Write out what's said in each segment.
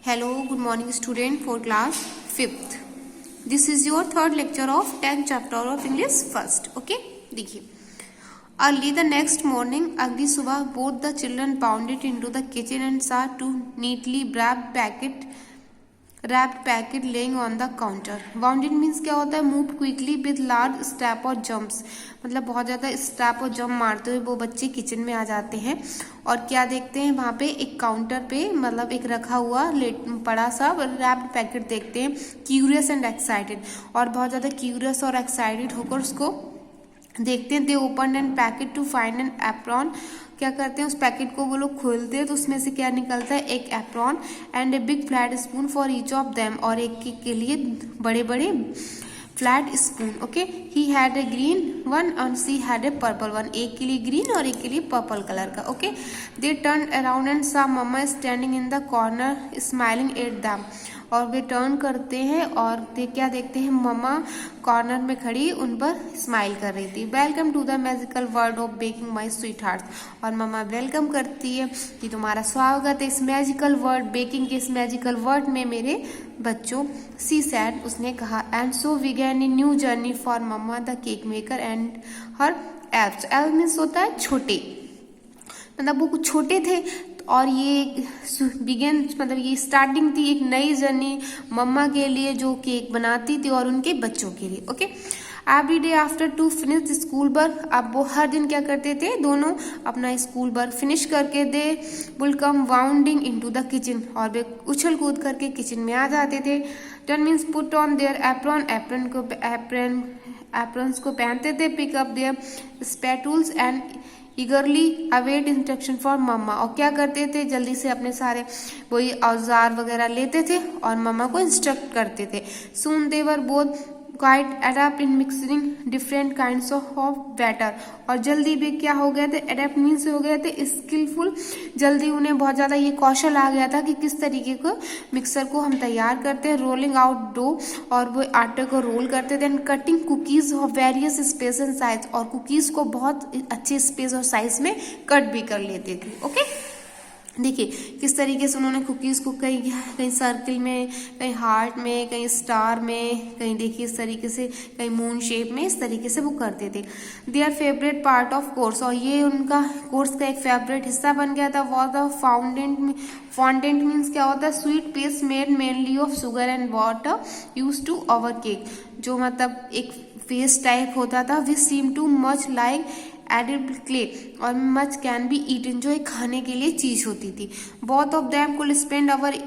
Hello, good morning student for class 5th. This is your third lecture of 10th chapter of English first. Okay, देखिए. Early the next morning, अगली सुबह both the children bounded into the kitchen and saw two neatly wrapped packet laying on the counter. Bounded means क्या होता है? Moved quickly with large step और jumps. मतलब बहुत ज़्यादा स्टेप और जंप मारते हुए वो बच्चे किचन में आ जाते हैं और क्या देखते हैं वहाँ पे एक काउंटर पे मतलब एक रखा हुआ बड़ा सा रैप्ड पैकेट देखते हैं. क्यूरियस एंड एक्साइटेड और बहुत ज़्यादा क्यूरियस और एक्साइटेड होकर उसको देखते हैं. They open and packet to find an apron. क्या करते हैं उस पैकेट को वो लोग खोलते हैं तो उसमें से क्या निकलता है? एक apron and a big flat spoon for each of them. और एक के लिए बड़े बड़े flat spoon. Okay, he had a green one and she had a purple one. एक के लिए ग्रीन और एक के लिए पर्पल कलर का. Okay, they turn around and saw mamma standing in the corner smiling at them. और वे टर्न करते हैं और क्या देखते हैं? मम्मा कॉर्नर में खड़ी उन पर स्माइल कर रही थी. Welcome to the magical world of baking my sweetheart. और मम्मा वेलकम करती है कि तुम्हारा स्वागत है इस मैजिकल वर्ड बेकिंग के इस मैजिकल वर्ड में मेरे बच्चों. सी सैड, उसने कहा. And so began a new journey for mamma the cake maker and her elves. Elf means होता है छोटे, मतलब वो कुछ छोटे थे और ये बिगेन मतलब ये स्टार्टिंग थी एक नई जर्नी मम्मा के लिए जो केक बनाती थी और उनके बच्चों के लिए. Okay, every day after two finish school work. अब वो हर दिन क्या करते थे? दोनों अपना स्कूल वर्क फिनिश करके they will come wounding into the kitchen. और वे उछल कूद करके किचन में आ जाते थे. Turn means put on their apron. Aprons को पहनते थे. Pick up their spatulas and eagerly await instruction for mamma. और क्या करते थे? जल्दी से अपने सारे वही औजार वगैरह लेते थे और मम्मा को इंस्ट्रक्ट करते थे. Soon they were both quite adept in mixing different kinds of batter. और जल्दी भी क्या हो गए थे? अडेप्ट मीन्स हो गए थे स्किलफुल. जल्दी उन्हें बहुत ज़्यादा ये कौशल आ गया था कि किस तरीके को मिक्सर को हम तैयार करते हैं. रोलिंग आउट डो, और वो आटे को रोल करते थे. And cutting cookies of various space and size. और कुकीज़ को बहुत अच्छे स्पेस और साइज में कट भी कर लेते थे. ओके, देखिए किस तरीके से उन्होंने कुकीज़ को कहीं सर्किल में, कहीं हार्ट में, कहीं स्टार में, कहीं देखिए इस तरीके से, कहीं मून शेप में, इस तरीके से वो करते थे. Their favourite part of course. और ये उनका कोर्स का एक फेवरेट हिस्सा बन गया था. वॉज द फॉन्डेंट मीन्स क्या होता है? Sweet paste made mainly of sugar and water used to our cake. जो मतलब एक पेस्ट टाइप होता था. Which seem to much like edible clay और मच कैन बी ईटन, जो एक खाने के लिए चीज होती थी. Both of them could spend hour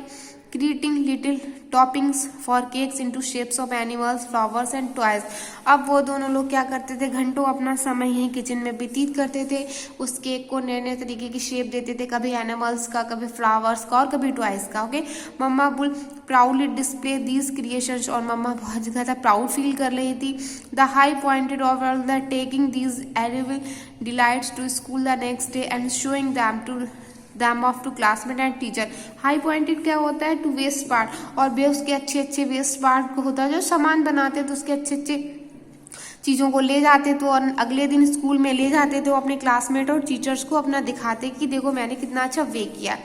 creating little toppings for cakes into shapes of animals, flowers and toys. अब वो दोनों लोग क्या करते थे? घंटों अपना समय यहीं किचन में व्यतीत करते थे. उस केक को नए नए तरीके की शेप देते थे, कभी एनिमल्स का, कभी फ्लावर्स का और कभी टॉयज का. ओके, मम्मा बुल प्राउडली डिस्प्ले दीज क्रिएशंस. और मम्मा बहुत ज़्यादा प्राउड फील कर रही थी. The high pointed of the taking these edible delights to school the next day and showing them off to classmate and teacher. High pointed क्या होता है? To waste part. और वे उसके अच्छे अच्छे वेस्ट पार्ट को होता है जो सामान बनाते थे उसके अच्छे अच्छे चीज़ों को ले जाते थे और अगले दिन स्कूल में ले जाते थे. वो अपने क्लासमेट और टीचर्स को अपना दिखाते कि देखो मैंने कितना अच्छा वे किया.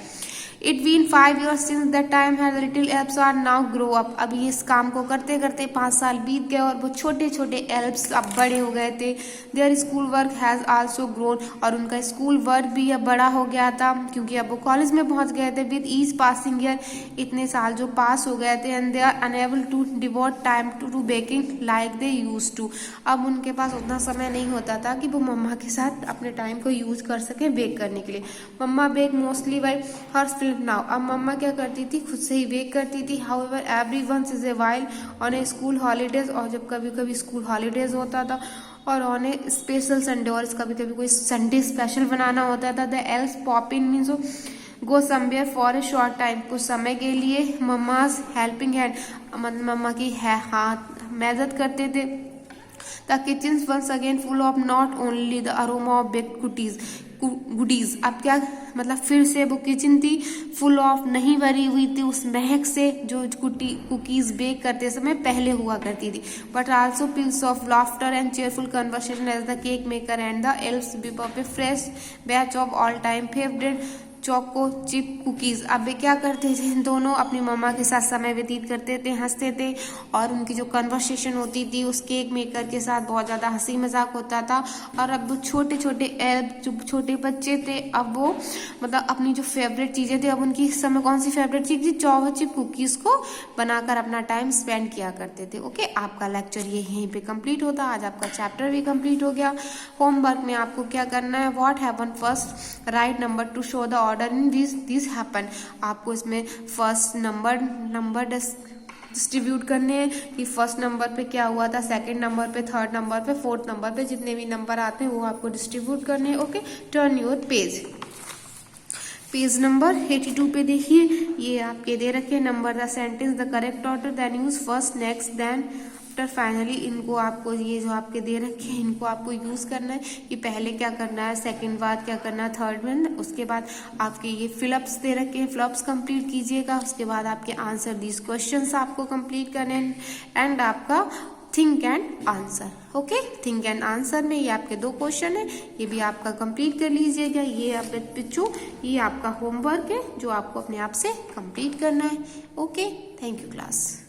It been 5 years since that time has little elves are now grow up. अब ये इस काम को करते करते 5 साल बीत गए और वो छोटे छोटे एल्व्स अब बड़े हो गए थे. Their school work has also grown. और उनका स्कूल वर्क भी अब बड़ा हो गया था क्योंकि अब वो कॉलेज में पहुंच गए थे. With each passing year, इतने साल जो पास हो गए थे. And they are unable to devote time to baking like they used to. अब उनके पास उतना समय नहीं होता था कि वो मम्मा के साथ अपने टाइम को यूज कर सकें बेक करने के लिए. Mamma bake mostly by her now. अब मम्मा क्या करती थी? खुद से ही बेक करती थी. However every once is a while on a school holidays. और जब कभी कभी स्कूल हॉलीडेज होता था और ऑन ए स्पेशल संडे, और कभी कभी कोई संडे स्पेशल बनाना होता था. The L's pop in means go somewhere for a short time. कुछ समय के लिए मम्माज हेल्पिंग हैंड, मम्मा की हाथ मदद करते थे. The kitchen once again full of not only the aroma of baked goodies. अब क्या मतलब फिर से वो किचन थी फुल ऑफ, नहीं भरी हुई थी उस महक से जो कुकीज बेक करते समय पहले हुआ करती थी. But also pills of laughter and cheerful conversation as the cake maker and the elves beep up a fresh batch of all time favourite choco chip cookies. अब वे क्या करते थे, दोनों अपनी मम्मा के साथ समय व्यतीत करते थे, हंसते थे और उनकी जो कन्वर्सेशन होती थी उस केक मेकर के साथ बहुत ज़्यादा हंसी मजाक होता था। और अब वो छोटे छोटे जो छोटे बच्चे थे, अब वो मतलब अपनी जो फेवरेट चीज़ें थी, अब उनकी इस समय कौन सी फेवरेट चीज़ थी, चोको चिप कुकीज को बनाकर अपना टाइम स्पेंड किया करते थे। ओके, आपका लेक्चर ये यहीं पे कंप्लीट होता। आज आपका चैप्टर भी कंप्लीट हो गया। होमवर्क में आपको क्या करना है, what happen first, right number two show the order in this happen. आपको इसमें फर्स्ट नंबर डिस्ट्रीब्यूट करने हैं कि फर्स्ट नंबर पे क्या हुआ था, सेकंड नंबर पे, थर्ड नंबर पे, फोर्थ नंबर पे, जितने भी नंबर आते हैं वो आपको डिस्ट्रीब्यूट करने हैं। Okay, turn your page number 82 पे देखिए, ये आपके दे रखे number the sentence the correct order, then use first, next, then, after, finally. इनको आपको ये जो आपके दे रखे हैं इनको आपको यूज करना है कि पहले क्या करना है, सेकंड बाद क्या करना है, थर्ड में, उसके बाद आपके ये फिलअप्स दे रखे हैं, फिलअप्स कंप्लीट कीजिएगा। उसके बाद आपके आंसर दीज क्वेश्चंस आपको कंप्लीट करने हैं एंड आपका think and answer. Okay, think and answer में ये आपके 2 क्वेश्चन है, ये भी आपका कंप्लीट कर लीजिएगा। ये आप बच्चों, ये आपका होमवर्क है जो आपको अपने आप से कंप्लीट करना है। Okay, thank you class.